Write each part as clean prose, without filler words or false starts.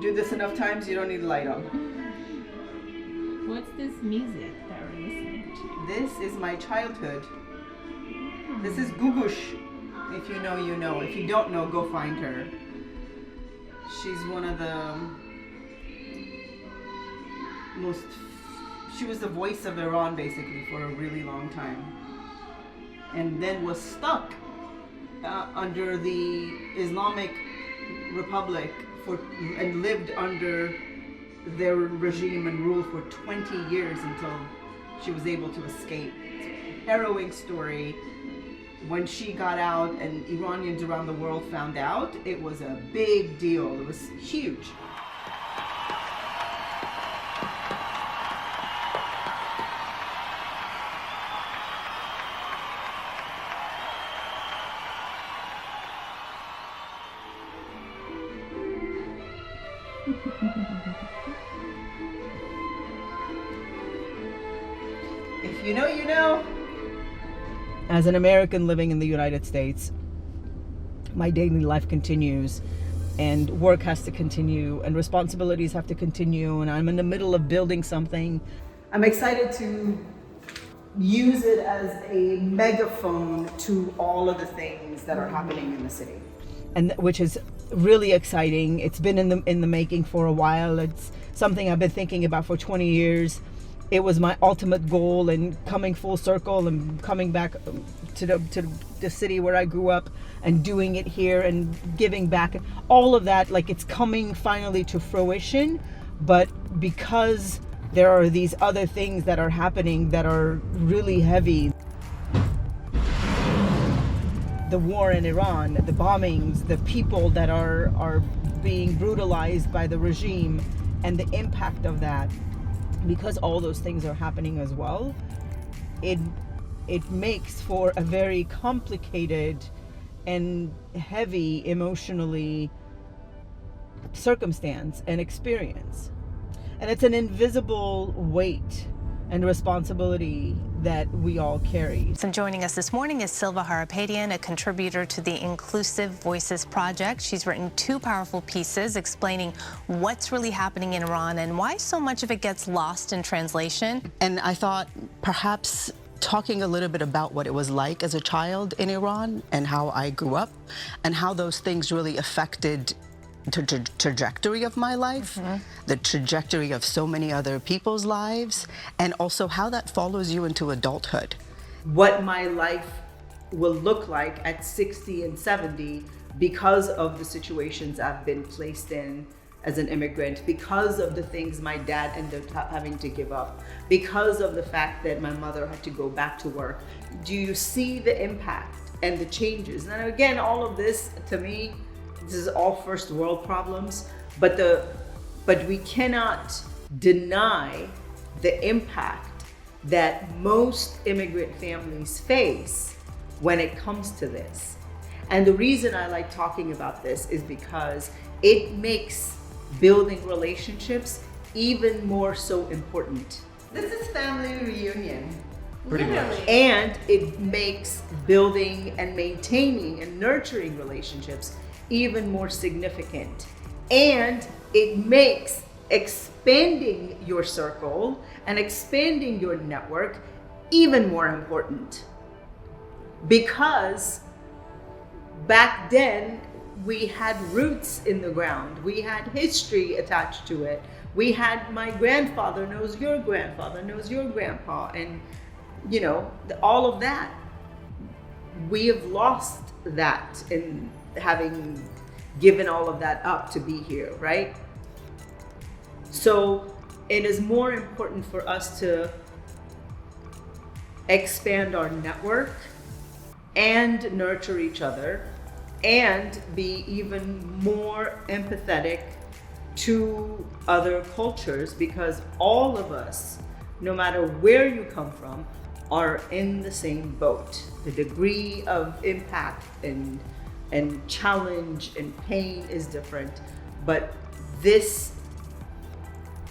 do this enough times, you don't need a light on. What's this music that we're listening to? This is my childhood. This is Gugush. If you know, you know. If you don't know, go find her. She's one of the she was the voice of Iran basically for a really long time. And then was stuck under the Islamic Republic and lived under their regime and rule for 20 years until she was able to escape. It's a harrowing story. When she got out and Iranians around the world found out, it was a big deal. It was huge. If you know, you know. As an American living in the United States, my daily life continues and work has to continue and responsibilities have to continue, and I'm in the middle of building something. I'm excited to use it as a megaphone to all of the things that are happening in the city, and which is really exciting. It's been in the making for a while. It's something I've been thinking about for 20 years. It was my ultimate goal, and coming full circle and coming back to the city where I grew up and doing it here and giving back, all of that, like, it's coming finally to fruition. But because there are these other things that are happening that are really heavy, the war in Iran, the bombings, the people that are being brutalized by the regime, and the impact of that, because all those things are happening as well, it makes for a very complicated and heavy emotionally circumstance and experience. And it's an invisible weight and responsibility that we all carry. And joining us this morning is Silva Harapetian, a contributor to the Inclusive Voices Project. She's written 2 powerful pieces explaining what's really happening in Iran and why so much of it gets lost in translation. And I thought perhaps talking a little bit about what it was like as a child in Iran and how I grew up and how those things really affected the trajectory of my life, the trajectory of so many other people's lives, and also how that follows you into adulthood. What my life will look like at 60 and 70 because of the situations I've been placed in as an immigrant, because of the things my dad ended up having to give up, because of the fact that my mother had to go back to work. Do you see the impact and the changes? And again, all of this, to me, this is all first world problems, but we cannot deny the impact that most immigrant families face when it comes to this. And the reason I like talking about this is because it makes building relationships even more so important. This is family reunion. Pretty much. And it makes building and maintaining and nurturing relationships even more significant. And it makes expanding your circle and expanding your network even more important. Because back then, we had roots in the ground. We had history attached to it. We had my grandfather knows your grandfather knows your grandpa, and you know, all of that. We have lost that in having given all of that up to be here, right? So it is more important for us to expand our network and nurture each other and be even more empathetic to other cultures, because all of us, no matter where you come from, are in the same boat. The degree of impact and challenge and pain is different, but this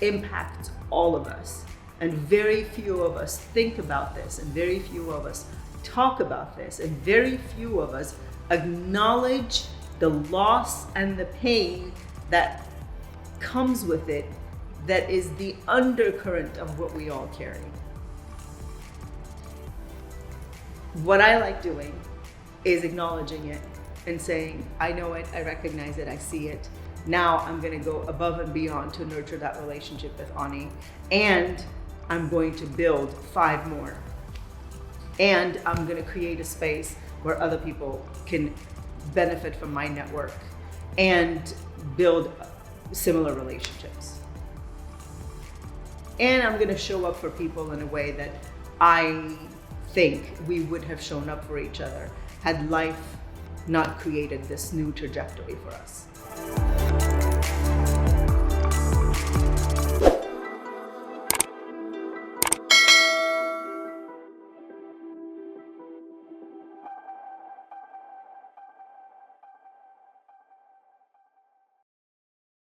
impacts all of us. And very few of us think about this, and very few of us talk about this, and very few of us acknowledge the loss and the pain that comes with it that is the undercurrent of what we all carry. What I like doing is acknowledging it and saying, I know it, I recognize it, I see it. Now I'm gonna go above and beyond to nurture that relationship with Ani, and I'm going to build 5 more. And I'm gonna create a space where other people can benefit from my network and build similar relationships. And I'm gonna show up for people in a way that I think we would have shown up for each other had life not created this new trajectory for us.